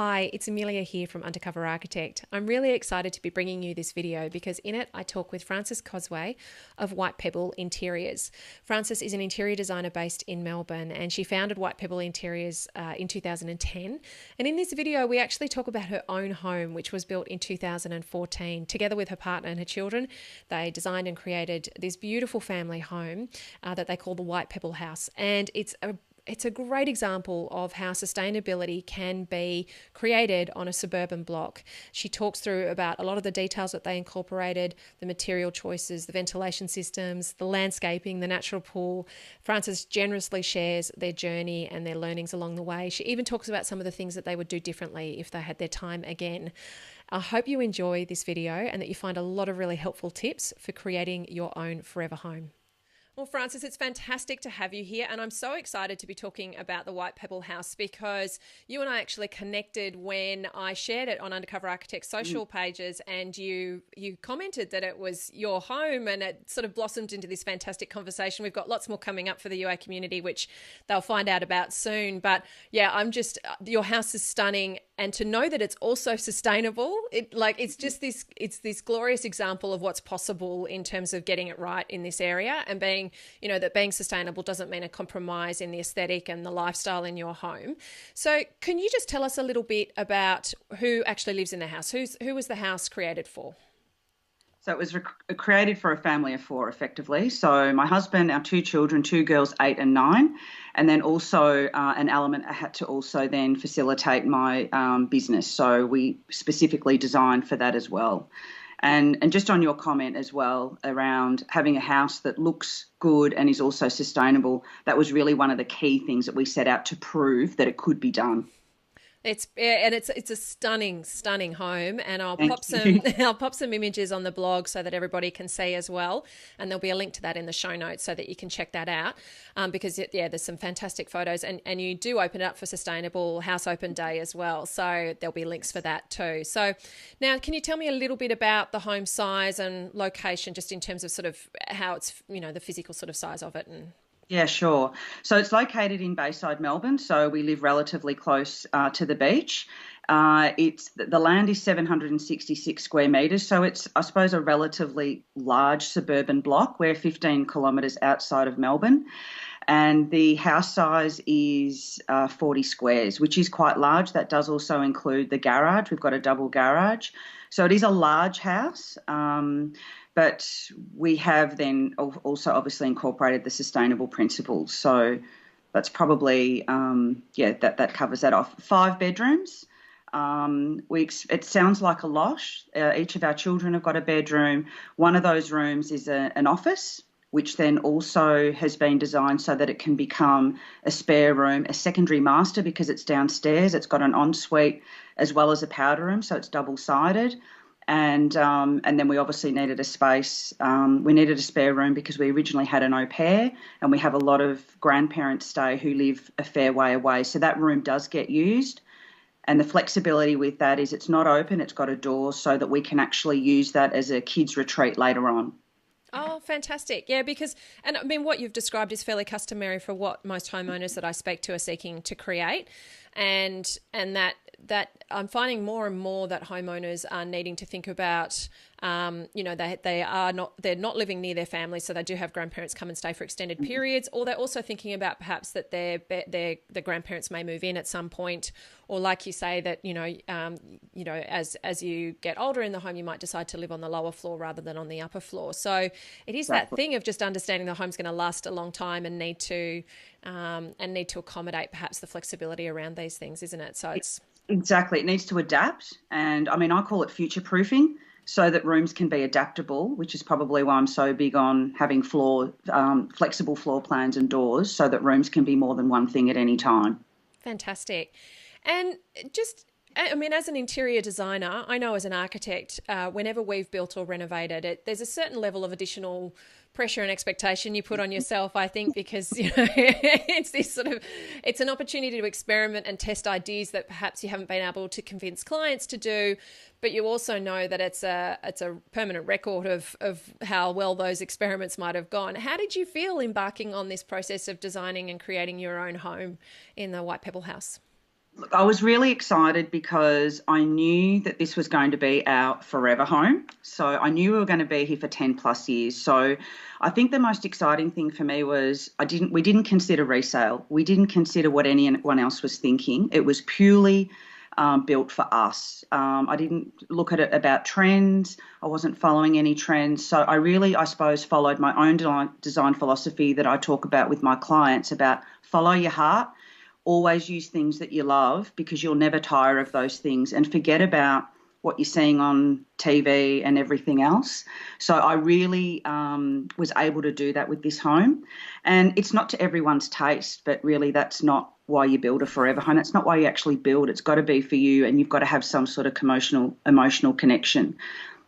Hi, it's Amelia here from Undercover Architect. I'm really excited to be bringing you this video because in it I talk with Frances Cosway of White Pebble Interiors. Frances is an interior designer based in Melbourne and she founded White Pebble Interiors in 2010. And in this video we actually talk about her own home, which was built in 2014. Together with her partner and her children, they designed and created this beautiful family home that they call the White Pebble House. And it's a great example of how sustainability can be created on a suburban block. She talks through about a lot of the details that they incorporated, the material choices, the ventilation systems, the landscaping, the natural pool. Frances generously shares their journey and their learnings along the way. She even talks about some of the things that they would do differently if they had their time again. I hope you enjoy this video and that you find a lot of really helpful tips for creating your own forever home. Well, Frances, it's fantastic to have you here, and I'm so excited to be talking about the White Pebble House because you and I actually connected when I shared it on Undercover Architect's social pages, and you commented that it was your home, and it sort of blossomed into this fantastic conversation. We've got lots more coming up for the UA community, which they'll find out about soon. But yeah, your house is stunning, and to know that it's also sustainable, it's this glorious example of what's possible in terms of getting it right in this area and being sustainable doesn't mean a compromise in the aesthetic and the lifestyle in your home. So can you just tell us a little bit about who actually lives in the house? Who was the house created for? So it was created for a family of four, effectively. So my husband, our two children, two girls, 8 and 9, and then also an element I had to also then facilitate my business. So we specifically designed for that as well. And just on your comment as well around having a house that looks good and is also sustainable, that was really one of the key things that we set out to prove that it could be done. It's a stunning home, and I'll pop some images on the blog so that everybody can see as well, and there'll be a link to that in the show notes so that you can check that out, because there's some fantastic photos, and you do open it up for Sustainable House Open Day as well, so there'll be links for that too. So now, can you tell me a little bit about the home size and location, just in terms of sort of how it's the physical sort of size of it? And yeah, sure. So it's located in Bayside, Melbourne. So we live relatively close to the beach. The land is 766 square metres. So it's, I suppose, a relatively large suburban block. We're 15 kilometres outside of Melbourne. And the house size is 40 squares, which is quite large. That does also include the garage. We've got a double garage. So it is a large house. But we have then also obviously incorporated the sustainable principles. So that's probably, that covers that off. 5 bedrooms. It sounds like a lot. Each of our children have got a bedroom. One of those rooms is an office, which then also has been designed so that it can become a spare room, a secondary master because it's downstairs. It's got an ensuite as well as a powder room, so it's double-sided. And then we obviously needed a space. We needed a spare room because we originally had an au pair, and we have a lot of grandparents stay who live a fair way away. So that room does get used. And the flexibility with that is it's not open, it's got a door so that we can actually use that as a kids retreat later on. Oh, fantastic. Yeah, and I mean, what you've described is fairly customary for what most homeowners that I speak to are seeking to create. And that I'm finding more and more that homeowners are needing to think about, they're not living near their families, so they do have grandparents come and stay for extended periods, or they're also thinking about perhaps that the grandparents may move in at some point, or like you say that as you get older in the home, you might decide to live on the lower floor rather than on the upper floor. So it is that thing of just understanding the home's going to last a long time and need to accommodate perhaps the flexibility around these things, isn't it? So it's exactly, it needs to adapt, and I mean I call it future proofing, so that rooms can be adaptable, which is probably why I'm so big on having flexible floor plans and doors, so that rooms can be more than one thing at any time. Fantastic. And as an interior designer, I know as an architect, whenever we've built or renovated it, there's a certain level of additional pressure and expectation you put on yourself, I think, because it's an opportunity to experiment and test ideas that perhaps you haven't been able to convince clients to do, but you also know that it's a permanent record of how well those experiments might have gone. How did you feel embarking on this process of designing and creating your own home in the White Pebble House? Look, I was really excited because I knew that this was going to be our forever home. So I knew we were going to be here for 10 plus years. So I think the most exciting thing for me was we didn't consider resale. We didn't consider what anyone else was thinking. It was purely built for us. I didn't look at it about trends. I wasn't following any trends. So I really, I suppose, followed my own design philosophy that I talk about with my clients about follow your heart. Always use things that you love because you'll never tire of those things, and forget about what you're seeing on TV and everything else. So I really was able to do that with this home. And it's not to everyone's taste, but really that's not why you build a forever home. It's not why you actually build. It's got to be for you, and you've got to have some sort of emotional connection.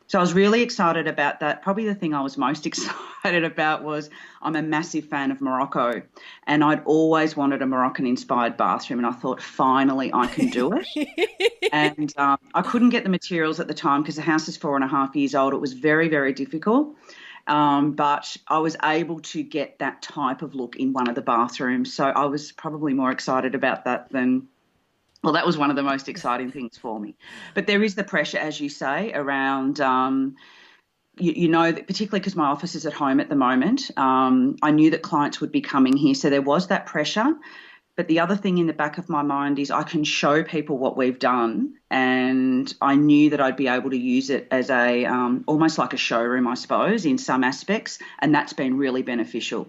So I was really excited about that. Probably the thing I was most excited about was I'm a massive fan of Morocco, and I'd always wanted a Moroccan-inspired bathroom, and I thought finally I can do it. And I couldn't get the materials at the time because the house is 4.5 years old. It was very, very difficult. But I was able to get that type of look in one of the bathrooms. So I was probably more excited about that than, well, that was one of the most exciting things for me. But there is the pressure, as you say, around, you know, that particularly because my office is at home at the moment, I knew that clients would be coming here. So there was that pressure. But the other thing in the back of my mind is I can show people what we've done, and I knew that I'd be able to use it as a almost like a showroom, I suppose, in some aspects, and that's been really beneficial.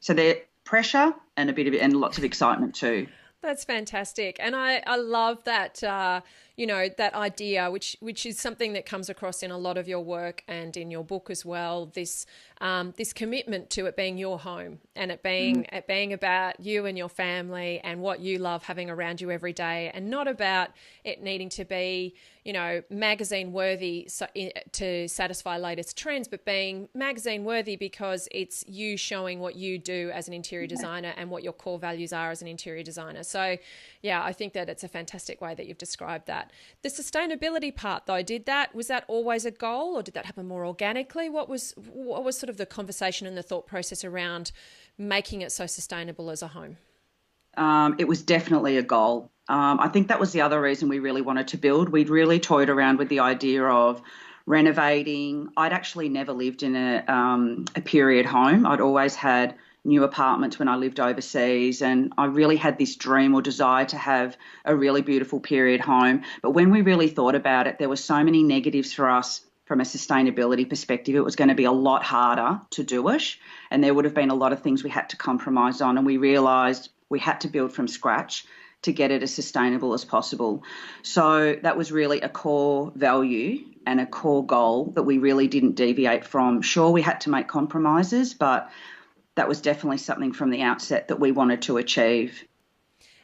So there's pressure and and lots of excitement too. That's fantastic. And I love that, that idea, which is something that comes across in a lot of your work and in your book as well, this commitment to it being your home and it being about you and your family and what you love having around you every day, and not about it needing to be, magazine worthy to satisfy latest trends, but being magazine worthy because it's you showing what you do as an interior designer and what your core values are as an interior designer. So yeah, I think that it's a fantastic way that you've described that. The sustainability part though, was that always a goal, or did that happen more organically? What was sort of the conversation and the thought process around making it so sustainable as a home? It was definitely a goal. I think that was the other reason we really wanted to build. We'd really toyed around with the idea of renovating. I'd actually never lived in a period home. I'd always had new apartments when I lived overseas, and I really had this dream or desire to have a really beautiful period home. But when we really thought about it, there were so many negatives for us from a sustainability perspective. It was going to be a lot harder to do it, and there would have been a lot of things we had to compromise on, and we realised we had to build from scratch to get it as sustainable as possible. So that was really a core value and a core goal that we really didn't deviate from. Sure, we had to make compromises, but that was definitely something from the outset that we wanted to achieve.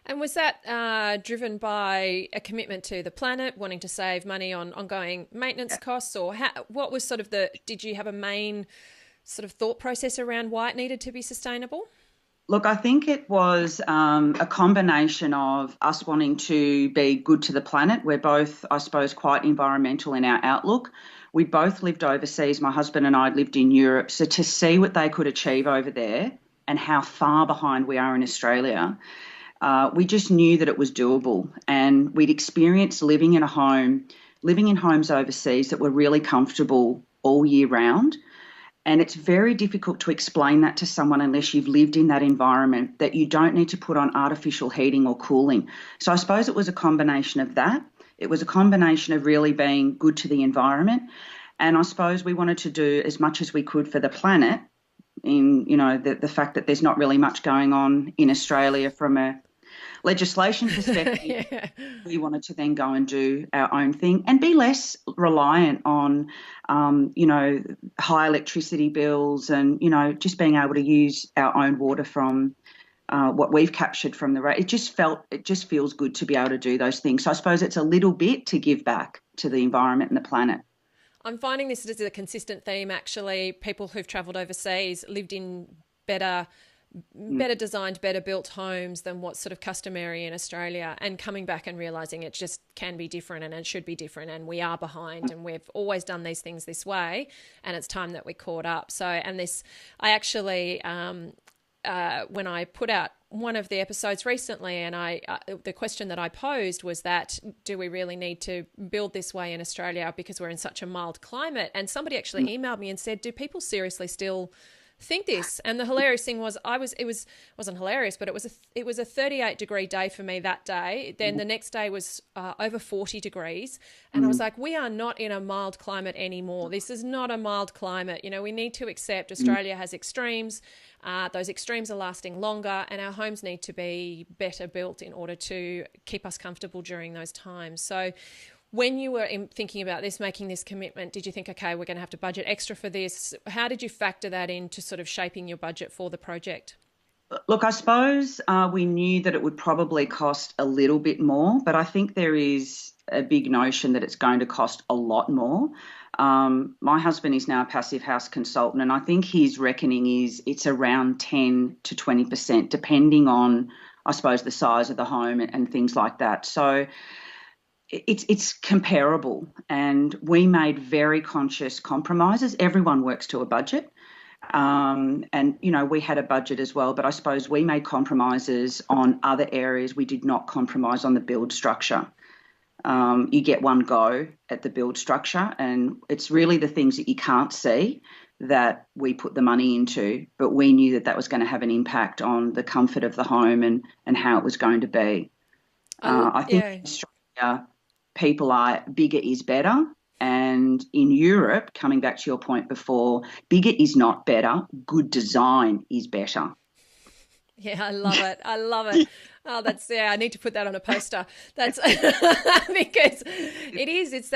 And was that driven by a commitment to the planet, wanting to save money on ongoing maintenance costs, or what was sort of did you have a main sort of thought process around why it needed to be sustainable? Look, I think it was a combination of us wanting to be good to the planet. We're both, I suppose, quite environmental in our outlook. We both lived overseas. My husband and I lived in Europe. So to see what they could achieve over there and how far behind we are in Australia, we just knew that it was doable. And we'd experienced living in homes overseas that were really comfortable all year round. And it's very difficult to explain that to someone unless you've lived in that environment, that you don't need to put on artificial heating or cooling. So I suppose it was a combination of that. It was a combination of really being good to the environment. And I suppose we wanted to do as much as we could for the planet in, the fact that there's not really much going on in Australia from a legislation perspective. Yeah. We wanted to then go and do our own thing and be less reliant on, high electricity bills and, just being able to use our own water from what we've captured from the rain. It just feels good to be able to do those things. So I suppose it's a little bit to give back to the environment and the planet. I'm finding this is a consistent theme, actually. People who've travelled overseas lived in better designed, better built homes than what's sort of customary in Australia, and coming back and realising it just can be different and it should be different, and we are behind and we've always done these things this way and it's time that we caught up. So, and this, I actually, when I put out one of the episodes recently, and the question that I posed was that, do we really need to build this way in Australia because we're in such a mild climate? And somebody actually emailed me and said, do people seriously still think this? And the hilarious thing was, wasn't hilarious, but it was a 38-degree day for me that day. Then the next day was over 40 degrees, and I was like, we are not in a mild climate anymore. This is not a mild climate. You know, we need to accept Australia has extremes. Those extremes are lasting longer, and our homes need to be better built in order to keep us comfortable during those times. So when you were thinking about this, making this commitment, did you think, okay, we're going to have to budget extra for this? How did you factor that into sort of shaping your budget for the project? Look, I suppose we knew that it would probably cost a little bit more, but I think there is a big notion that it's going to cost a lot more. My husband is now a passive house consultant, and I think his reckoning is it's around 10 to 20%, depending on, I suppose, the size of the home and things like that. So it's comparable, and we made very conscious compromises. Everyone works to a budget. And, you know, we had a budget as well, but I suppose we made compromises on other areas. We did not compromise on the build structure. You get one go at the build structure, and it's really the things that you can't see that we put the money into, but we knew that that was going to have an impact on the comfort of the home and how it was going to be. I think in Australia, people are bigger is better. And in Europe, coming back to your point before, bigger is not better. Good design is better. Yeah, I love it. I love it. Oh, I need to put that on a poster. That's because it is. It's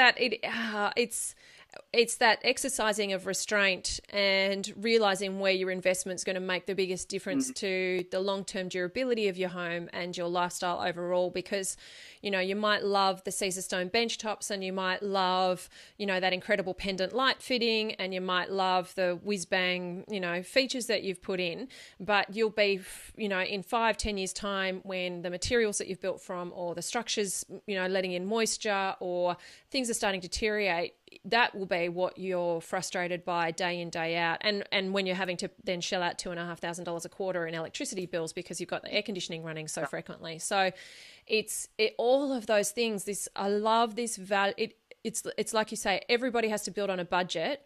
that exercising of restraint and realizing where your investment's going to make the biggest difference to the long-term durability of your home and your lifestyle overall. Because, you know, you might love the Caesarstone bench tops, and you might love, you know, that incredible pendant light fitting, and you might love the whiz-bang, you know, features that you've put in, but you'll be, you know, in 5-10 years time, when the materials that you've built from, or the structures, you know, letting in moisture, or things are starting to deteriorate, that will be what you're frustrated by day in, day out. And when you're having to then shell out $2,500 a quarter in electricity bills because you've got the air conditioning running so frequently. So it's all of those things. I love this value. It's like you say, everybody has to build on a budget.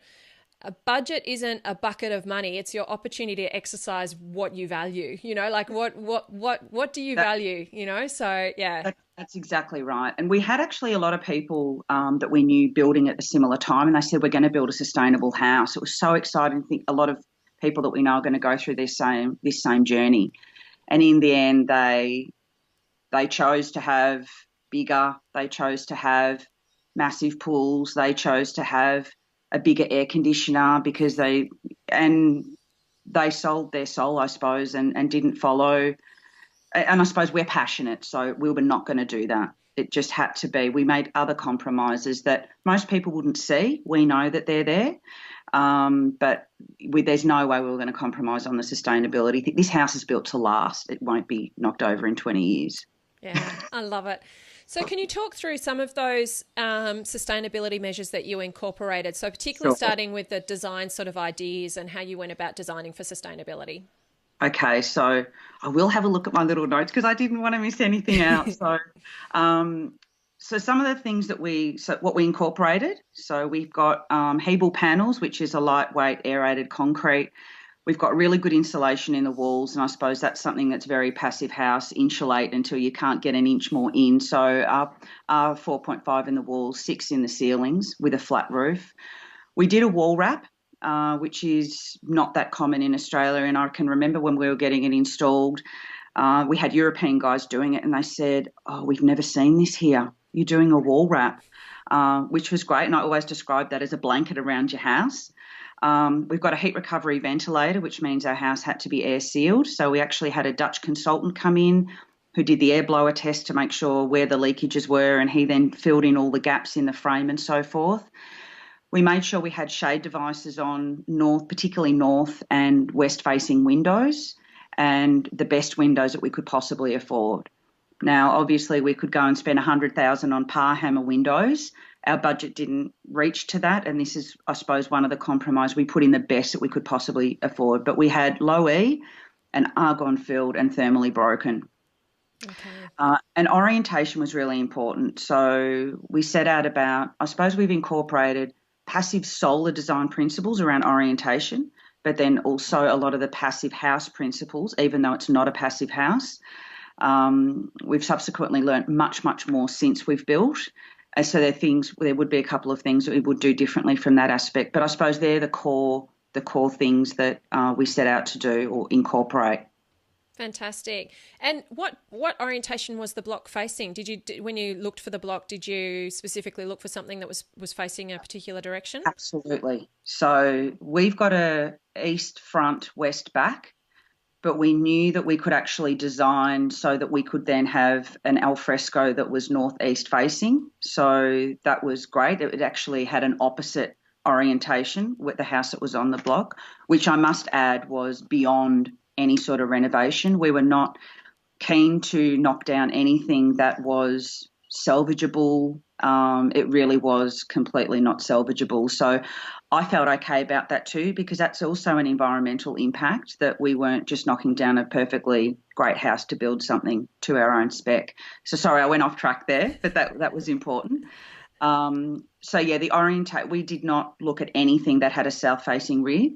A budget isn't a bucket of money. It's your opportunity to exercise what you value, you know, like what do you value, you know? So, yeah. That's exactly right. And we had actually a lot of people that we knew building at a similar time, and they said, we're going to build a sustainable house. It was so exciting. I think a lot of people that we know are going to go through this same journey. And in the end, they chose to have bigger, they chose to have massive pools, they chose to have a bigger air conditioner because they sold their soul, I suppose, and didn't follow. And I suppose we're passionate, so we were not going to do that. It just had to be. We made other compromises that most people wouldn't see. We know that they're there, but there's no way we were going to compromise on the sustainability. This house is built to last. It won't be knocked over in 20 years. Yeah, I love it. So can you talk through some of those sustainability measures that you incorporated? So particularly starting with the design sort of ideas and how you went about designing for sustainability. Okay, so I will have a look at my little notes because I didn't want to miss anything out. So some of the things that what we incorporated, so we've got Hebel panels, which is a lightweight aerated concrete. We've got really good insulation in the walls, and I suppose that's something that's very passive house, insulate until you can't get an inch more in. So our 4.5 in the walls, 6 in the ceilings with a flat roof. We did a wall wrap, which is not that common in Australia, and I can remember when we were getting it installed, we had European guys doing it, and they said, oh, we've never seen this here. You're doing a wall wrap, which was great, and I always describe that as a blanket around your house. We've got a heat recovery ventilator, which means our house had to be air sealed. So we actually had a Dutch consultant come in who did the air blower test to make sure where the leakages were, and he then filled in all the gaps in the frame and so forth. We made sure we had shade devices on particularly north and west facing windows, and the best windows that we could possibly afford. Now, obviously, we could go and spend $100,000 on par hammer windows. Our budget didn't reach to that, and this is, I suppose, one of the compromise. We put in the best that we could possibly afford, but we had low E and argon filled and thermally broken. Okay. And orientation was really important. So we set out about, I suppose we've incorporated passive solar design principles around orientation, but then also a lot of the passive house principles, even though it's not a passive house. We've subsequently learnt much, much more since we've built. So there would be a couple of things that we would do differently from that aspect. But I suppose they're the core things that we set out to do or incorporate. Fantastic. And what orientation was the block facing? When you looked for the block, did you specifically look for something that was facing a particular direction? Absolutely. So we've got a east front, west back, but we knew that we could actually design so that we could then have an alfresco that was northeast facing. So that was great. It actually had an opposite orientation with the house that was on the block, which I must add was beyond any sort of renovation. We were not keen to knock down anything that was salvageable. It really was completely not salvageable. So I felt okay about that too, because that's also an environmental impact, that we weren't just knocking down a perfectly great house to build something to our own spec. So sorry, I went off track there, but that was important. So yeah, we did not look at anything that had a south-facing rear.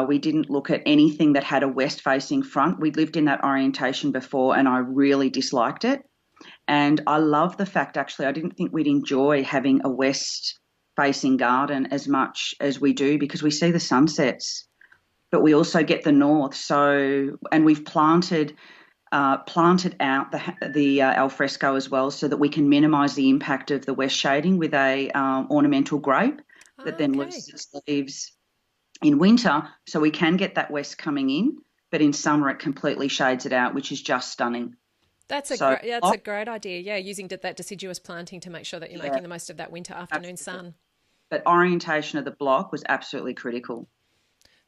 We didn't look at anything that had a west-facing front. We'd lived in that orientation before and I really disliked it. And I love the fact, actually, I didn't think we'd enjoy having a west-facing garden as much as we do, because we see the sunsets, but we also get the north. So, and we've planted out the alfresco as well, so that we can minimise the impact of the west shading with a ornamental grape that then loses its leaves in winter, so we can get that west coming in, but in summer it completely shades it out, which is just stunning. That's a great idea. Yeah, using that deciduous planting to make sure that you're making the most of that winter afternoon sun. But orientation of the block was absolutely critical.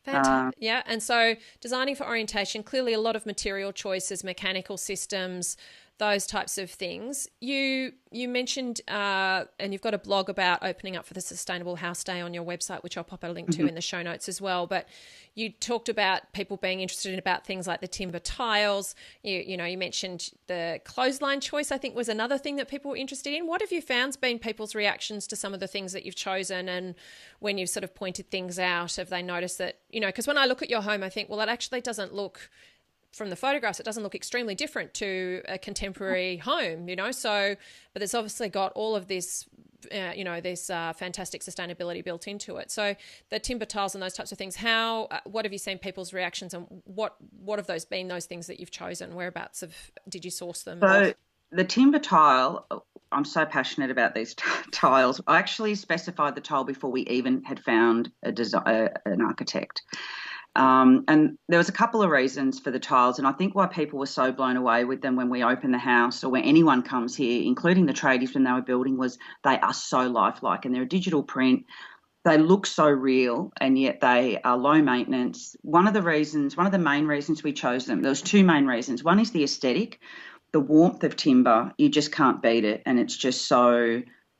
Fantastic. Yeah, and so designing for orientation, clearly a lot of material choices, mechanical systems, those types of things. You mentioned, and you've got a blog about opening up for the Sustainable House Day on your website, which I'll pop a link to in the show notes as well. But you talked about people being interested in about things like the timber tiles. You mentioned the clothesline choice, I think, was another thing that people were interested in. What have you found been people's reactions to some of the things that you've chosen, and when you've sort of pointed things out, have they noticed that, because when I look at your home, I think, well, it actually doesn't look, from the photographs, it doesn't look extremely different to a contemporary home, so, but it's obviously got all of this, this fantastic sustainability built into it. So the timber tiles and those types of things, what have you seen people's reactions, and what have those been, those things that you've chosen? Whereabouts did you source them? So the timber tile, I'm so passionate about these tiles. I actually specified the tile before we even had found an architect. And there was a couple of reasons for the tiles, and I think why people were so blown away with them when we opened the house, or when anyone comes here, including the tradies when they were building, was they are so lifelike, and they're a digital print. They look so real, and yet they are low maintenance. One of the main reasons we chose them, there was two main reasons. One is the aesthetic, the warmth of timber. You just can't beat it, and it's just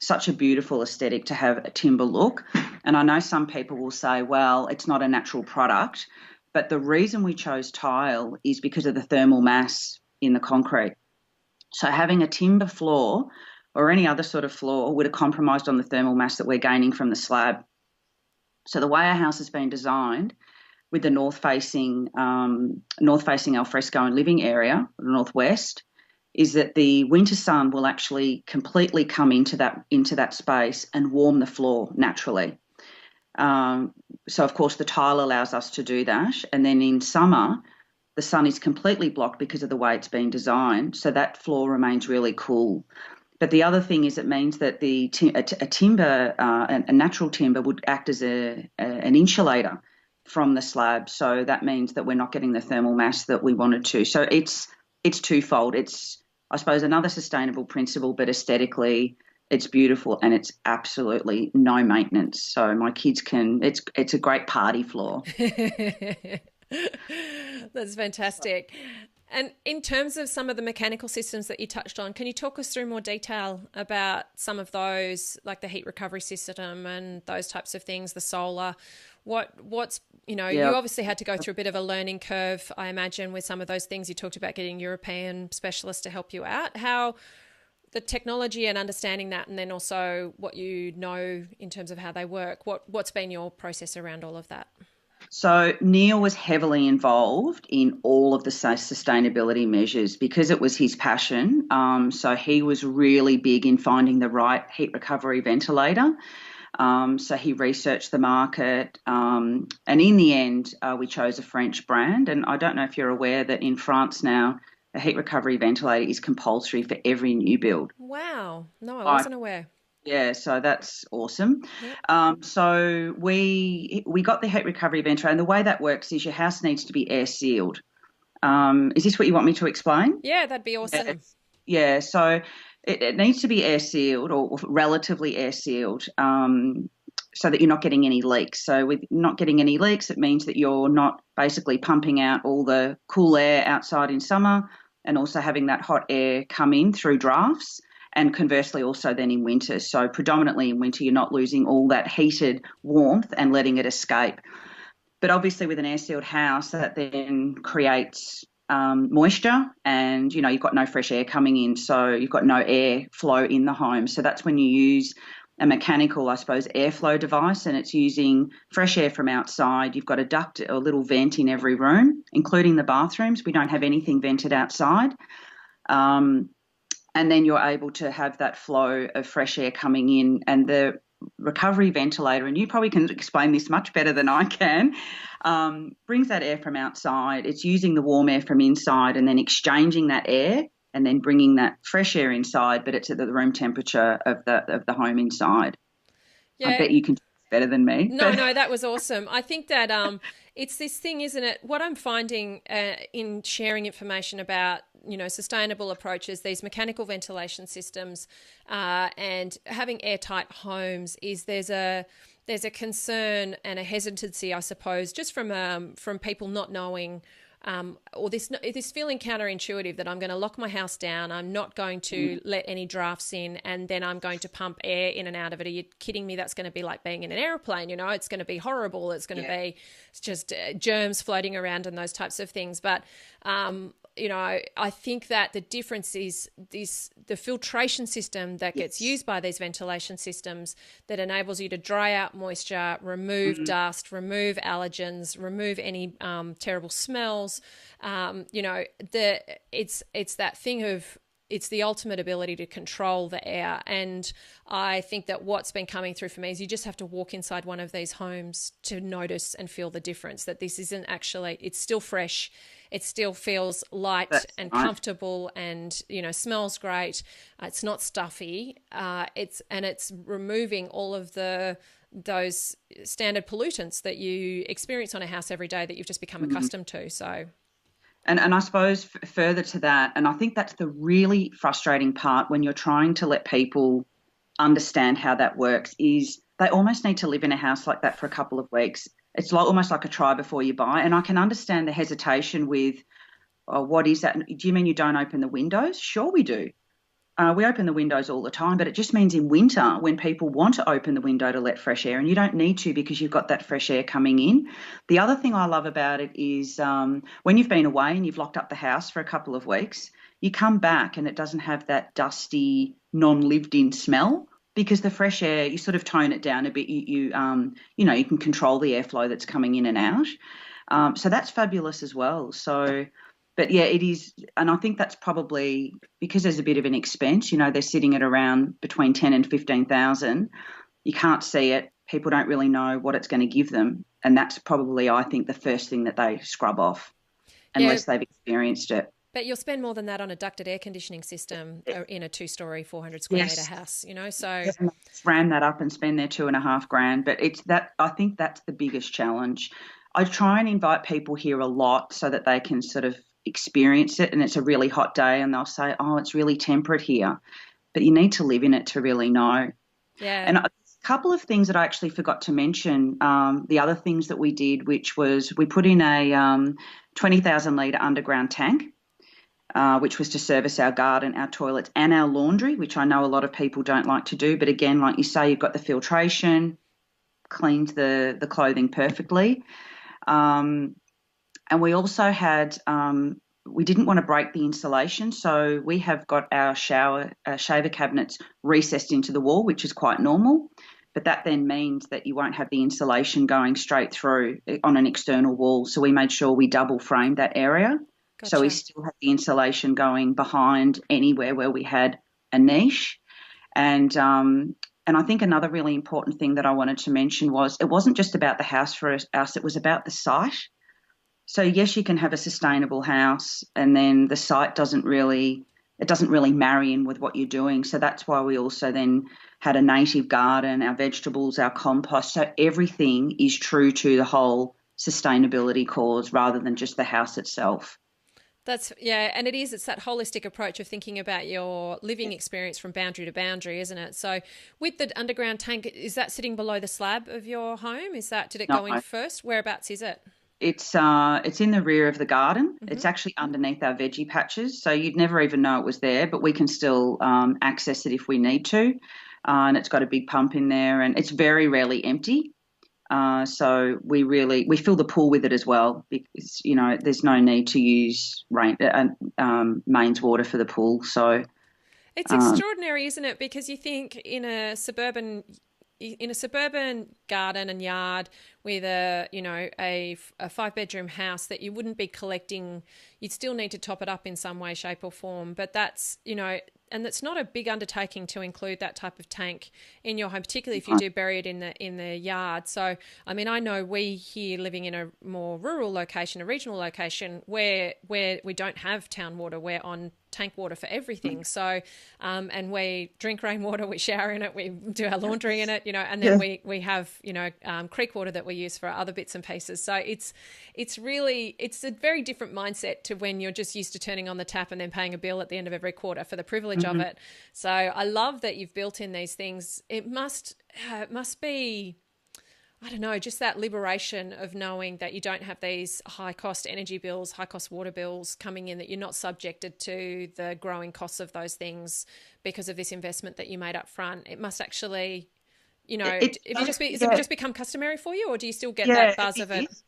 such a beautiful aesthetic to have a timber look. And I know some people will say, well, it's not a natural product, but the reason we chose tile is because of the thermal mass in the concrete. So having a timber floor or any other sort of floor would have compromised on the thermal mass that we're gaining from the slab. So the way our house has been designed, with the north-facing alfresco and living area, the northwest, is that the winter sun will actually completely come into that space and warm the floor naturally. So, of course, the tile allows us to do that. And then in summer, the sun is completely blocked because of the way it's been designed, so that floor remains really cool. But the other thing is, it means that a natural timber would act as an insulator from the slab. So that means that we're not getting the thermal mass that we wanted to. So it's twofold. It's, I suppose, another sustainable principle, but aesthetically it's beautiful and it's absolutely no maintenance. So my kids it's a great party floor. That's fantastic. And in terms of some of the mechanical systems that you touched on, can you talk us through more detail about some of those, like the heat recovery system and those types of things, the solar? What's, you know, Yeah. you obviously had to go through a bit of a learning curve, I imagine, with some of those things. You talked about getting European specialists to help you out. How the technology and understanding that, and then also what you know in terms of how they work. What's been your process around all of that? So Neil was heavily involved in all of the sustainability measures because it was his passion. So he was really big in finding the right heat recovery ventilator. So he researched the market, and in the end, we chose a French brand. And I don't know if you're aware that in France now, a heat recovery ventilator is compulsory for every new build. Wow. No, I I wasn't aware. Yeah, so that's awesome. Yep. So we got the heat recovery ventilator, and the way that works is your house needs to be air sealed. Is this what you want me to explain? Yeah, that'd be Yeah. awesome. Yeah, so it needs to be air sealed or relatively air sealed, so that you're not getting any leaks. So with not getting any leaks, it means that you're not basically pumping out all the cool air outside in summer and also having that hot air come in through drafts. And conversely, also then in winter. So predominantly in winter, you're not losing all that heated warmth and letting it escape. But obviously, with an air sealed house, that then creates moisture, and you've got no fresh air coming in, so you've got no air flow in the home. So that's when you use a mechanical, I suppose, airflow device, and it's using fresh air from outside. You've got a duct, a little vent in every room, including the bathrooms. We don't have anything vented outside. And then you're able to have that flow of fresh air coming in, and the recovery ventilator, and you probably can explain this much better than I can, brings that air from outside. It's using the warm air from inside and then exchanging that air and then bringing that fresh air inside, but it's at the room temperature of the home inside. I Yeah. bet you can do this better than me. No, that was awesome. I think that it's this thing, isn't it? What I'm finding in sharing information about, sustainable approaches, these mechanical ventilation systems, and having airtight homes, is there's a concern and a hesitancy, I suppose, just from people not knowing. Or this feeling counterintuitive that I'm going to lock my house down, I'm not going to let any drafts in, and then I'm going to pump air in and out of it. Are you kidding me? That's going to be like being in an airplane, it's going to be horrible. It's going to be just germs floating around and those types of things. But I think that the difference is the filtration system that gets used by these ventilation systems that enables you to dry out moisture, remove dust, remove allergens, remove any terrible smells. It's that thing of, it's the ultimate ability to control the air. And I think that what's been coming through for me is you just have to walk inside one of these homes to notice and feel the difference, that this isn't actually, it's still fresh. It still feels light and comfortable, and, smells great. It's not stuffy. It's removing all of those standard pollutants that you experience on a house every day that you've just become accustomed to. So. And I suppose further to that, and I think that's the really frustrating part when you're trying to let people understand how that works, is they almost need to live in a house like that for a couple of weeks. It's almost like a try before you buy. And I can understand the hesitation with, oh, what is that? Do you mean you don't open the windows? Sure we do. We open the windows all the time, but it just means in winter when people want to open the window to let fresh air, and you don't need to because you've got that fresh air coming in. The other thing I love about it is when you've been away and you've locked up the house for a couple of weeks, you come back and it doesn't have that dusty, non-lived-in smell, because the fresh air, you sort of tone it down a bit. You can control the airflow that's coming in and out. So that's fabulous as well. So. But yeah, it is, and I think that's probably because there's a bit of an expense. They're sitting at around between 10 and 15,000. You can't see it. People don't really know what it's going to give them, and that's probably, I think, the first thing that they scrub off, unless they've experienced it. But you'll spend more than that on a ducted air conditioning system in a 2-story, 400 square metre house. So ram that up and spend their $2,500. But it's that, I think that's the biggest challenge. I try and invite people here a lot so that they can sort of experience it, and it's a really hot day and they'll say, oh, it's really temperate here, but you need to live in it to really know. And a couple of things that I actually forgot to mention, the other things that we did, which was we put in a 20,000 litre underground tank, which was to service our garden, our toilets and our laundry, which I know a lot of people don't like to do, but again, like you say, you've got the filtration, cleaned the clothing perfectly. And we also had we didn't want to break the insulation, so we have got our shaver cabinets recessed into the wall, which is quite normal. But that then means that you won't have the insulation going straight through on an external wall. So we made sure we double framed that area. So we Gotcha. still had the insulation going behind anywhere where we had a niche. And I think another really important thing that I wanted to mention was it wasn't just about the house for us, it was about the site. So yes, you can have a sustainable house, and then the site doesn't really marry in with what you're doing. So that's why we also then had a native garden, our vegetables, our compost. So everything is true to the whole sustainability cause rather than just the house itself. Yeah, and it's that holistic approach of thinking about your living experience from boundary to boundary, isn't it? So with the underground tank, is that sitting below the slab of your home? Did it No, go in first? Whereabouts is it? it's in the rear of the garden. Hmm. It's actually underneath our veggie patches, so you'd never even know it was there. But we can still access it if we need to, and it's got a big pump in there, and it's very rarely empty. So we fill the pool with it as well because there's no need to use mains water for the pool. So It's um, extraordinary, isn't it? Because you think in a suburban garden and yard with a 5 bedroom house that you wouldn't be collecting, you'd still need to top it up in some way, shape, or form. But and it's not a big undertaking to include that type of tank in your home, particularly if you do bury it in the yard. So, I mean, I know we here living in a more rural location, a regional location, where we don't have town water, we're on tank water for everything. So, and we drink rainwater, we shower in it, we do our laundry in it, and then yeah. we have creek water that we use for other bits and pieces. So it's a very different mindset to when you're just used to turning on the tap and then paying a bill at the end of every quarter for the privilege of Mhm. it. So I love that you've built in these things. It must be, I don't know, just that liberation of knowing that you don't have these high cost energy bills, high cost water bills coming in, that you're not subjected to the growing costs of those things because of this investment that you made up front. It must actually, if you has it Yeah, just become customary for you, or do you still get yeah, that buzz it of it? is.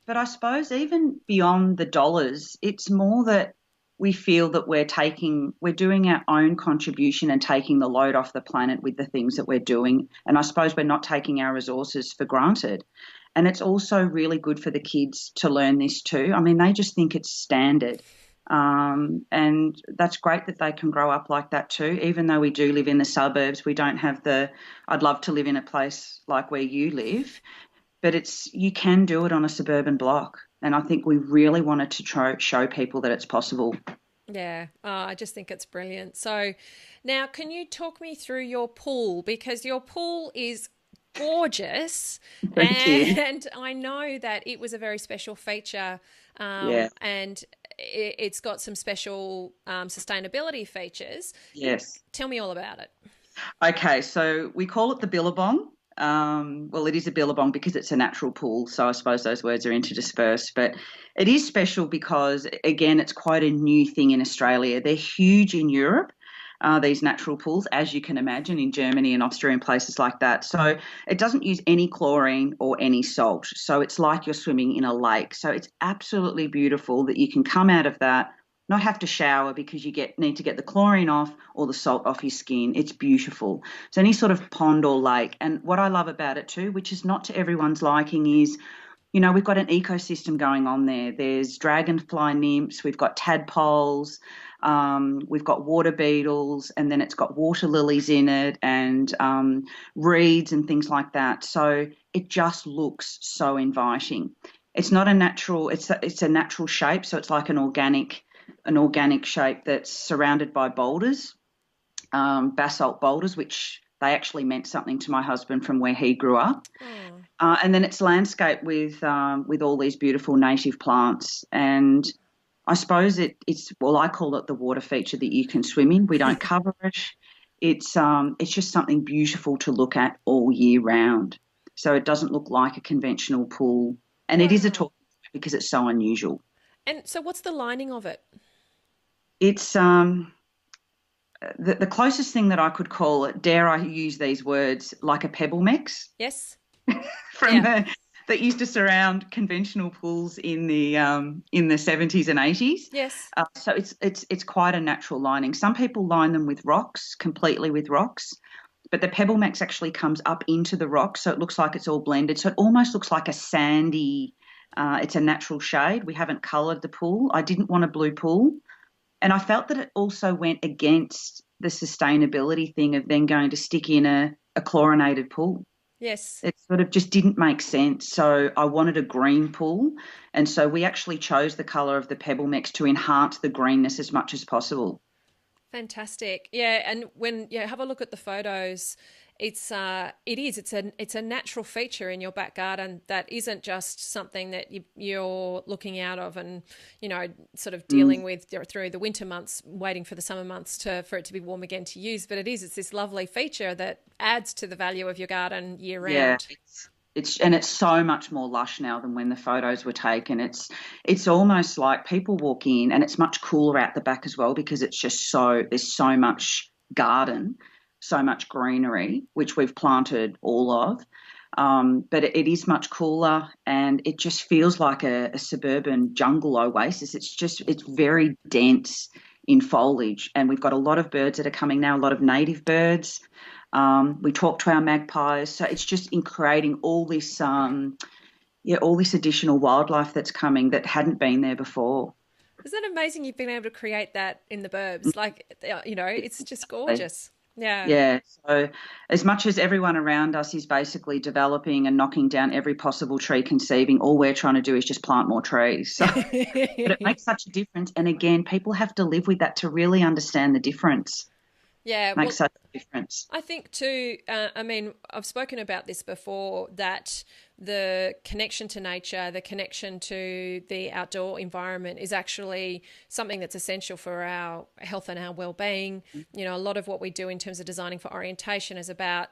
But I suppose even beyond the dollars, it's more that we feel that we're doing our own contribution and taking the load off the planet with the things that we're doing. And I suppose we're not taking our resources for granted. And it's also really good for the kids to learn this too. I mean, they just think it's standard. And that's great that they can grow up like that too. Even though we do live in the suburbs, we don't have I'd love to live in a place like where you live, but you can do it on a suburban block. And I think we really wanted to show people that it's possible. Yeah, I just think it's brilliant. So now, can you talk me through your pool? Because your pool is gorgeous, Thank you. and I know that it was a very special feature, Yeah. and it's got some special sustainability features. Yes. Tell me all about it. Okay, so we call it the billabong. Well, it is a billabong because it's a natural pool, so I suppose those words are interdispersed. But it is special because, again, it's quite a new thing in Australia. They're huge in Europe, these natural pools, as you can imagine, in Germany and Austria and places like that. So it doesn't use any chlorine or any salt. So it's like you're swimming in a lake. So it's absolutely beautiful that you can come out of that, not have to shower because need to get the chlorine off or the salt off your skin. It's beautiful. So any sort of pond or lake. And what I love about it too, which is not to everyone's liking, is we've got an ecosystem going on there. There's dragonfly nymphs, we've got tadpoles, we've got water beetles, and then it's got water lilies in it, and reeds and things like that. So it just looks so inviting. It's not a natural, it's a natural shape, so it's like an organic shape that's surrounded by boulders, basalt boulders, which they actually meant something to my husband from where he grew up. Oh, And then it's landscaped with all these beautiful native plants. And I suppose I call it the water feature that you can swim in. We don't cover it. It's just something beautiful to look at all year round. So it doesn't look like a conventional pool, and it is a wow. talk because it's so unusual. And so, what's the lining of it? It's the closest thing that I could call it, dare I use these words, like a pebble mix. Yes. from Yeah. the that used to surround conventional pools in the 70s and 80s. Yes. So it's quite a natural lining. Some people line them with rocks, completely with rocks, but the pebble mix actually comes up into the rock, so it looks like it's all blended. So it almost looks like a sandy. It's a natural shade. We haven't coloured the pool. I didn't want a blue pool, and I felt that it also went against the sustainability thing of then going to stick in a chlorinated pool. Yes. It sort of just didn't make sense. So I wanted a green pool. And so we actually chose the colour of the pebble mix to enhance the greenness as much as possible. Fantastic. Yeah, and when you have a look at the photos, it's a natural feature in your back garden that isn't just something that you're looking out of and sort of dealing with through the winter months, waiting for the summer months for it to be warm again to use. But it's this lovely feature that adds to the value of your garden year Yeah, round. it's so much more lush now than when the photos were taken. It's almost like people walk in and it's much cooler out the back as well because it's just there's so much garden, so much greenery, which we've planted all of. But it is much cooler and it just feels like a suburban jungle oasis. It's very dense in foliage, and we've got a lot of birds that are coming now, a lot of native birds. We talk to our magpies, so it's just in creating all this additional wildlife that's coming that hadn't been there before. Isn't that amazing you've been able to create that in the burbs? Like, it's just gorgeous. Yeah. Yeah, so as much as everyone around us is basically developing and knocking down every possible tree conceiving, all we're trying to do is just plant more trees. So, but it makes such a difference. And again, people have to live with that to really understand the difference. Yeah, Makes well, such a difference. I think too, I mean, I've spoken about this before, that the connection to nature, the connection to the outdoor environment is actually something that's essential for our health and our well-being. A lot of what we do in terms of designing for orientation is about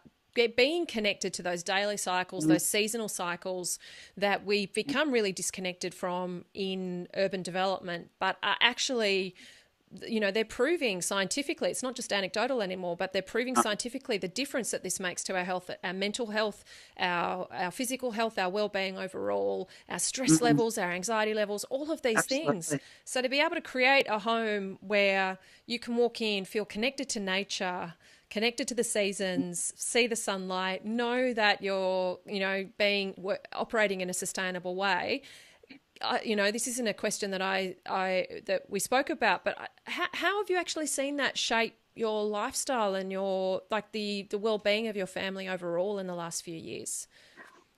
being connected to those daily cycles, those seasonal cycles that we've become really disconnected from in urban development, but are actually they're proving scientifically, it's not just anecdotal anymore, but they're proving scientifically the difference that this makes to our health, our mental health, our physical health, our well-being overall, our stress levels, our anxiety levels, all of these things. Absolutely. So to be able to create a home where you can walk in, feel connected to nature, connected to the seasons, see the sunlight, know that you're, operating in a sustainable way. This isn't a question that that we spoke about, but how have you actually seen that shape your lifestyle and your the well-being of your family overall in the last few years?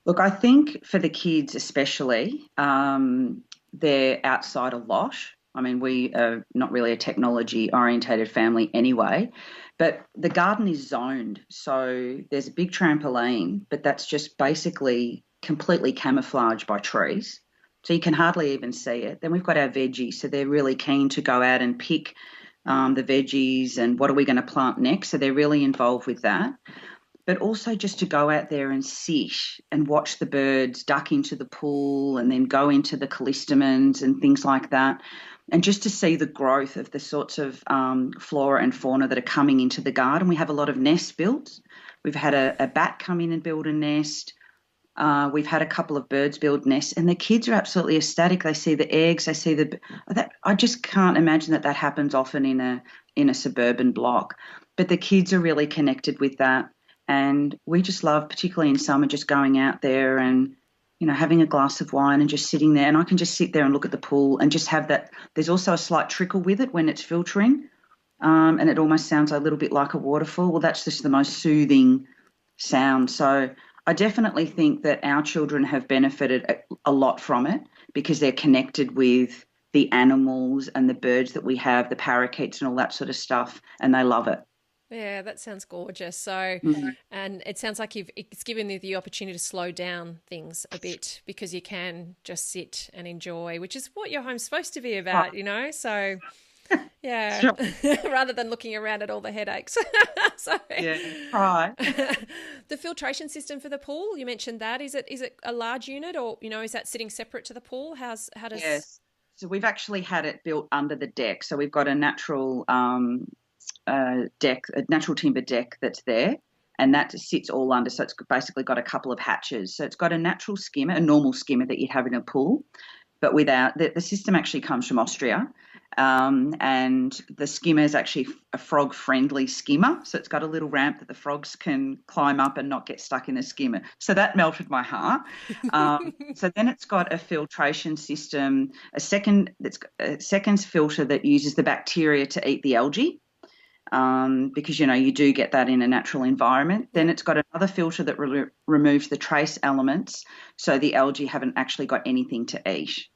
Look, I think for the kids especially, they're outside a lot. I mean, we are not really a technology orientated family anyway, but the garden is zoned. So there's a big trampoline, but that's just basically completely camouflaged by trees. So you can hardly even see it. Then we've got our veggies. So they're really keen to go out and pick the veggies and what are we going to plant next. So they're really involved with that. But also just to go out there and sit and watch the birds duck into the pool and then go into the callistemons and things like that. And just to see the growth of the sorts of flora and fauna that are coming into the garden. We have a lot of nests built. We've had a bat come in and build a nest. We've had a couple of birds build nests, and the kids are absolutely ecstatic. They see the eggs, they see that. I just can't imagine that happens often in a suburban block. But the kids are really connected with that, and we just love, particularly in summer, just going out there and having a glass of wine and just sitting there. And I can just sit there and look at the pool and just have that. There's also a slight trickle with it when it's filtering, and it almost sounds a little bit like a waterfall. Well, that's just the most soothing sound. So I definitely think that our children have benefited a lot from it because they're connected with the animals and the birds that we have, the parakeets and all that sort of stuff, and they love it. Yeah, that sounds gorgeous. So, and it sounds like it's given you the opportunity to slow down things a bit because you can just sit and enjoy, which is what your home's supposed to be about, So, yeah, Sure. rather than looking around at all the headaches. So, Yeah, right. the filtration system for the pool, you mentioned that. Is it a large unit, or is that sitting separate to the pool? How does? Yes. So we've actually had it built under the deck. So we've got a natural deck, a natural timber deck that's there, and that sits all under. So it's basically got a couple of hatches. So it's got a natural skimmer, a normal skimmer that you'd have in a pool, but without the system actually comes from Austria. And the skimmer is actually a frog-friendly skimmer. So it's got a little ramp that the frogs can climb up and not get stuck in the skimmer. So that melted my heart. So then it's got a filtration system, a second filter that uses the bacteria to eat the algae. Because, you do get that in a natural environment. Then it's got another filter that removes the trace elements, so the algae haven't actually got anything to eat.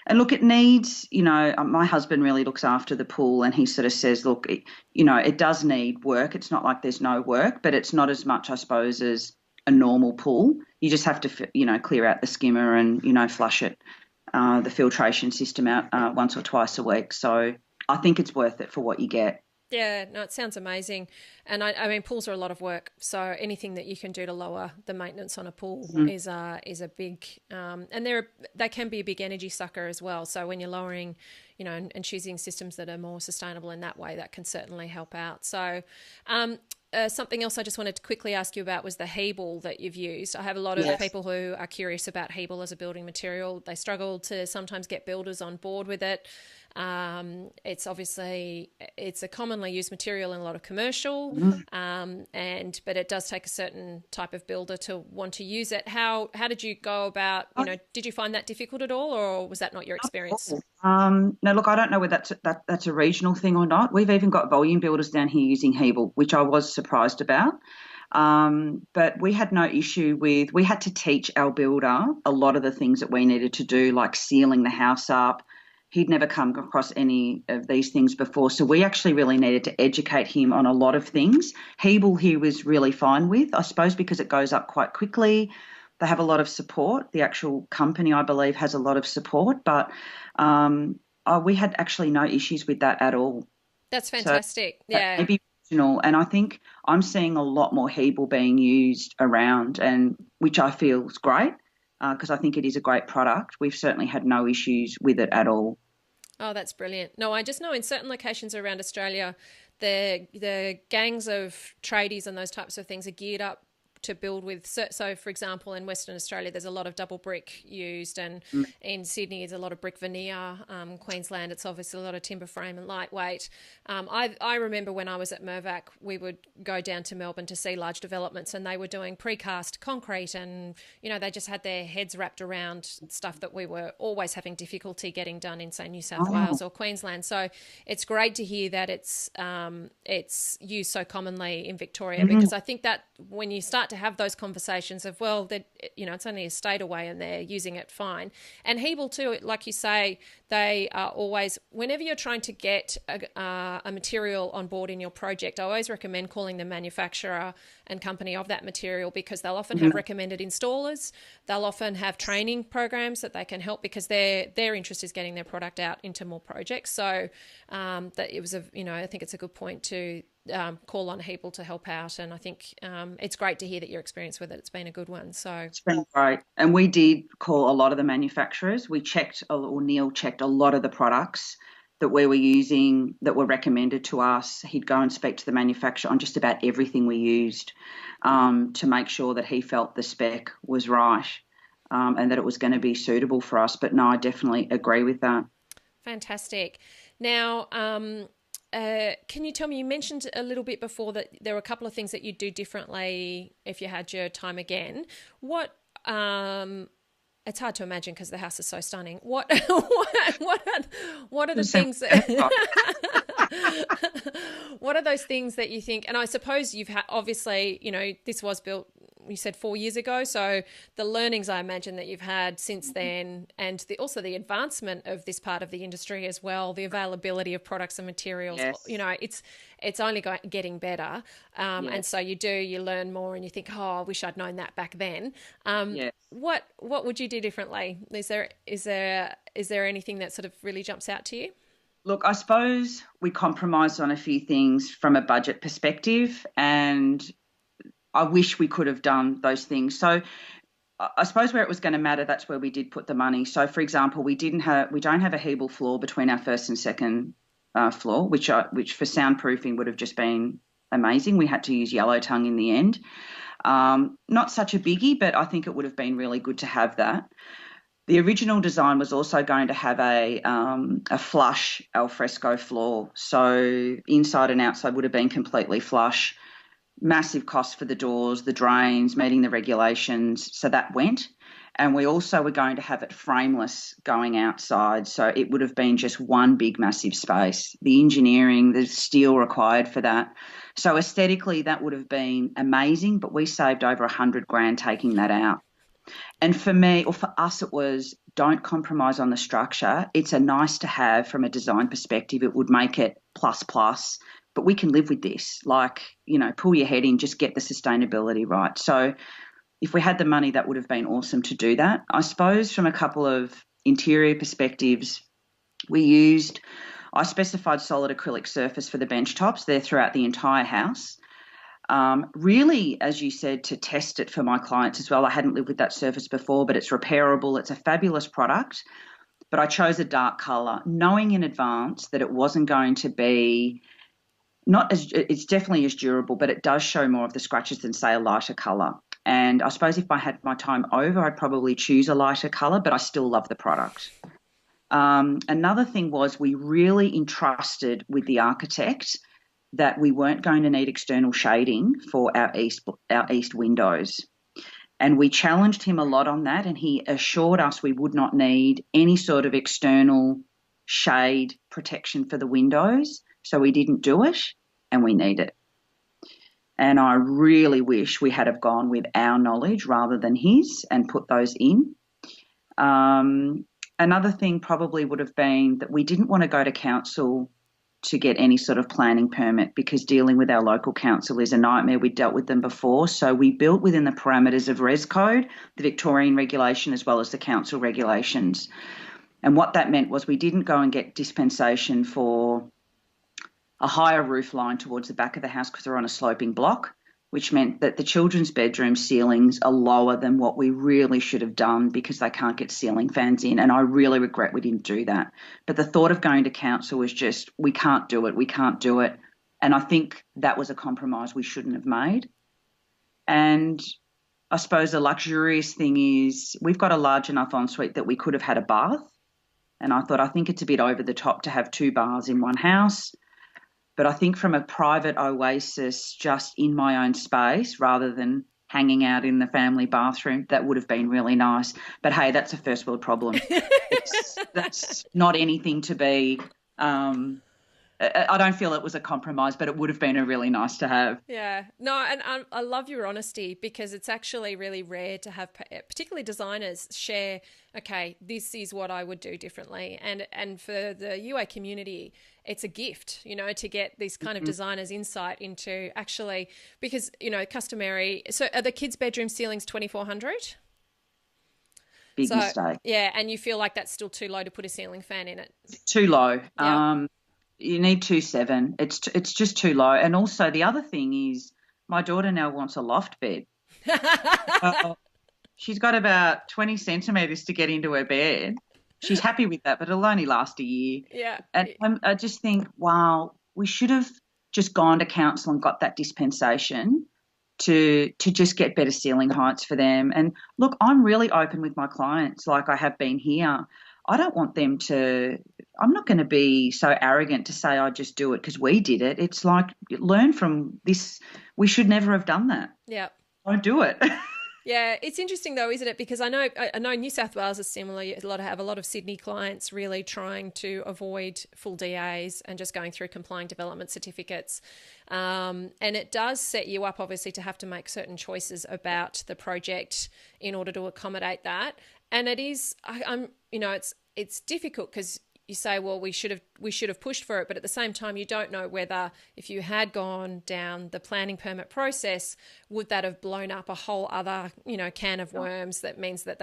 And look, it needs, my husband really looks after the pool, and he sort of says, look, it does need work. It's not like there's no work, but it's not as much, I suppose, as a normal pool. You just have to, clear out the skimmer and, flush it, the filtration system out once or twice a week. So I think it's worth it for what you get. Yeah, no, it sounds amazing. And I mean, pools are a lot of work. So anything that you can do to lower the maintenance on a pool is a big, and they can be a big energy sucker as well. So when you're lowering, and choosing systems that are more sustainable in that way, that can certainly help out. So, something else I just wanted to quickly ask you about was the Hebel that you've used. I have a lot of people who are curious about Hebel as a building material. They struggle to sometimes get builders on board with it. It's a commonly used material in a lot of commercial, but it does take a certain type of builder to want to use it. How did you go about, did you find that difficult at all, or was that not your experience? No, look, I don't know whether that's a regional thing or not. We've even got volume builders down here using Hebel, which I was surprised about. But we had no issue we had to teach our builder a lot of the things that we needed to do, like sealing the house up. He'd never come across any of these things before, so we actually really needed to educate him on a lot of things. Hebel he was really fine with, I suppose, because it goes up quite quickly. They have a lot of support. The actual company, I believe, has a lot of support, but we had actually no issues with that at all. That's fantastic. So maybe regional, and I think I'm seeing a lot more Hebel being used around, and which I feel is great. Because I think it is a great product. We've certainly had no issues with it at all. Oh, that's brilliant. No, I just know in certain locations around Australia, the gangs of tradies and those types of things are geared up to build with. So, for example, in Western Australia, there's a lot of double brick used, and in Sydney, there's a lot of brick veneer. Queensland, it's obviously a lot of timber frame and lightweight. I remember when I was at Mirvac, we would go down to Melbourne to see large developments, and they were doing precast concrete, and they just had their heads wrapped around stuff that we were always having difficulty getting done in, say, New South Wales or Queensland. So it's great to hear that it's used so commonly in Victoria, because I think that when you start to have those conversations of, well, that it's only a state away and they're using it fine. And Hebel too, like you say, they are always, whenever you're trying to get a material on board in your project, I always recommend calling the manufacturer and company of that material, because they'll often have recommended installers. They'll often have training programs that they can help, because their interest is getting their product out into more projects. So that it was I think it's a good point to call on Hebel to help out, and I think it's great to hear that your experience with it. It's been a good one. So it's been great, and we did call a lot of the manufacturers. We checked, or Neil checked a lot of the products that we were using that were recommended to us. He'd go and speak to the manufacturer on just about everything we used to make sure that he felt the spec was right and that it was going to be suitable for us. But no, I definitely agree with that. Fantastic. Now, can you tell me, you mentioned a little bit before that there were a couple of things that you'd do differently if you had your time again. What, it's hard to imagine because the house is so stunning. What are the things that, what are those things that you think, and I suppose you've had, obviously, this was built, you said 4 years ago. So the learnings I imagine that you've had since then, and also the advancement of this part of the industry as well, the availability of products and materials, it's only getting better. And so you learn more and you think, oh, I wish I'd known that back then. What would you do differently? Is there anything that sort of really jumps out to you? Look, I suppose we compromised on a few things from a budget perspective, and I wish we could have done those things. So I suppose where it was going to matter, that's where we did put the money. So, for example, we don't have a Hebel floor between our first and second floor, which for soundproofing would have just been amazing. We had to use yellow tongue in the end. Not such a biggie, but I think it would have been really good to have that. The original design was also going to have a flush alfresco floor. So inside and outside would have been completely flush. Massive cost for the doors, the drains, meeting the regulations. So that went. And we also were going to have it frameless going outside. So it would have been just one big massive space. The engineering, the steel required for that. So aesthetically, that would have been amazing, but we saved over $100,000 taking that out. And for me, or for us, it was don't compromise on the structure. It's a nice to have from a design perspective. It would make it plus, but we can live with this. Like, pull your head in, just get the sustainability right. So if we had the money, that would have been awesome to do that. I suppose from a couple of interior perspectives, I specified solid acrylic surface for the bench tops. They're throughout the entire house. Really, as you said, to test it for my clients as well. I hadn't lived with that surface before, but it's repairable. It's a fabulous product. But I chose a dark colour, knowing in advance that it wasn't going to be it's definitely as durable, but it does show more of the scratches than, say, a lighter colour. And I suppose if I had my time over, I'd probably choose a lighter colour, but I still love the product. Another thing was we really entrusted with the architect that we weren't going to need external shading for our east windows. And we challenged him a lot on that, and he assured us we would not need any sort of external shade protection for the windows. So we didn't do it, and we need it. And I really wish we had have gone with our knowledge rather than his and put those in. Another thing probably would have been that we didn't want to go to council to get any sort of planning permit because dealing with our local council is a nightmare. We dealt with them before. So we built within the parameters of Res Code, the Victorian regulation, as well as the council regulations. And what that meant was we didn't go and get dispensation for a higher roof line towards the back of the house because they're on a sloping block, which meant that the children's bedroom ceilings are lower than what we really should have done because they can't get ceiling fans in. And I really regret we didn't do that. But the thought of going to council was just, we can't do it. And I think that was a compromise we shouldn't have made. And I suppose the luxurious thing is we've got a large enough ensuite that we could have had a bath. And I thought, I think it's a bit over the top to have 2 baths in one house. But I think from a private oasis just in my own space rather than hanging out in the family bathroom, that would have been really nice. But, hey, that's a first world problem. That's not anything to be I don't feel it was a compromise, but it would have been a really nice to have. Yeah. No, and I love your honesty because it's actually really rare to have particularly designers share, okay, this is what I would do differently. And for the UA community, it's a gift, to get this kind of designer's insight into actually, because, customary. So are the kids' bedroom ceilings 2,400? Big mistake. Yeah, and you feel like that's still too low to put a ceiling fan in it? Too low. Yeah. You need 2.7. It's just too low. And also the other thing is my daughter now wants a loft bed. She's got about 20 centimetres to get into her bed. She's happy with that, but it'll only last a year. Yeah. And I just think, wow, we should have just gone to council and got that dispensation to just get better ceiling heights for them. And look, I'm really open with my clients like I have been here. I don't want them to – I'm not going to be so arrogant to say I just do it because we did it. It's like learn from this. We should never have done that. Yeah. Don't do it. Yeah, it's interesting though, isn't it? Because I know New South Wales is similar. Have a lot of Sydney clients really trying to avoid full DAs and just going through complying development certificates. And it does set you up, obviously, to have to make certain choices about the project in order to accommodate that. And it is, it's difficult because you say, well, we should have pushed for it, but at the same time, you don't know whether if you had gone down the planning permit process, would that have blown up a whole other, can of worms that means that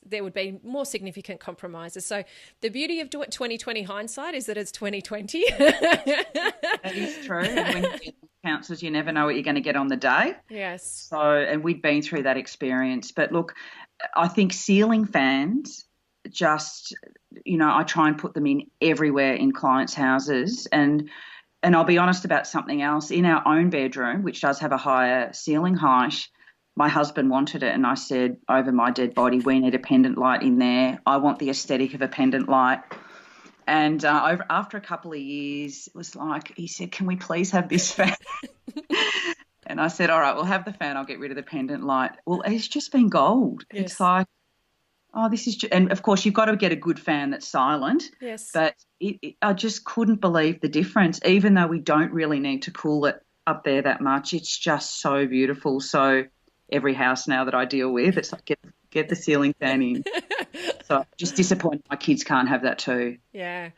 there would be more significant compromises. So the beauty of 2020 hindsight is that it's 2020. That is true. And when you get councils, you never know what you're going to get on the day. Yes. So, and we'd been through that experience. But look, I think ceiling fans just, I try and put them in everywhere in clients' houses. And and I'll be honest about something else. In our own bedroom, which does have a higher ceiling height, my husband wanted it, and I said, over my dead body, we need a pendant light in there. I want the aesthetic of a pendant light. And after a couple of years, it was like, he said, can we please have this fan? And I said, all right, we'll have the fan. I'll get rid of the pendant light. Well, it's just been gold. Yes. It's like, oh, this is, and of course, you've got to get a good fan that's silent. Yes. But I just couldn't believe the difference, even though we don't really need to cool it up there that much. It's just so beautiful. So every house now that I deal with, it's like, get the ceiling fan in. So I'm just disappointed my kids can't have that too. Yeah.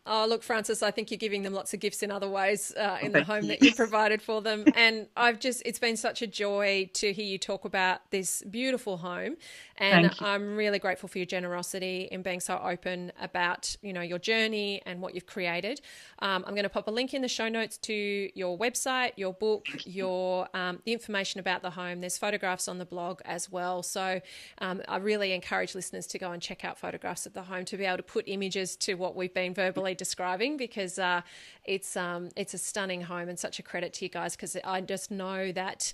Oh, look, Frances, I think you're giving them lots of gifts in other ways in the home that you provided for them. And it's been such a joy to hear you talk about this beautiful home. And I'm really grateful for your generosity in being so open about, your journey and what you've created. I'm going to pop a link in the show notes to your website, your book, the information about the home. There's photographs on the blog as well. So I really encourage listeners to go and check out photographs of the home to be able to put images to what we've been verbally describing, because it's a stunning home and such a credit to you guys, because I just know that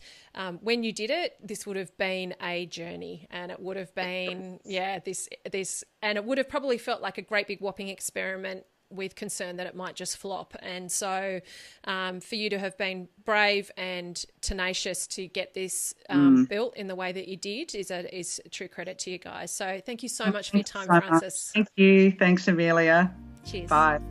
when you did it, this would have been a journey, and it would have been this and it would have probably felt like a great big whopping experiment with concern that it might just flop. And so for you to have been brave and tenacious to get this built in the way that you did is a true credit to you guys. So thank you so much for your time, Frances. Thank you. Thanks, Amelia. Cheers. Bye.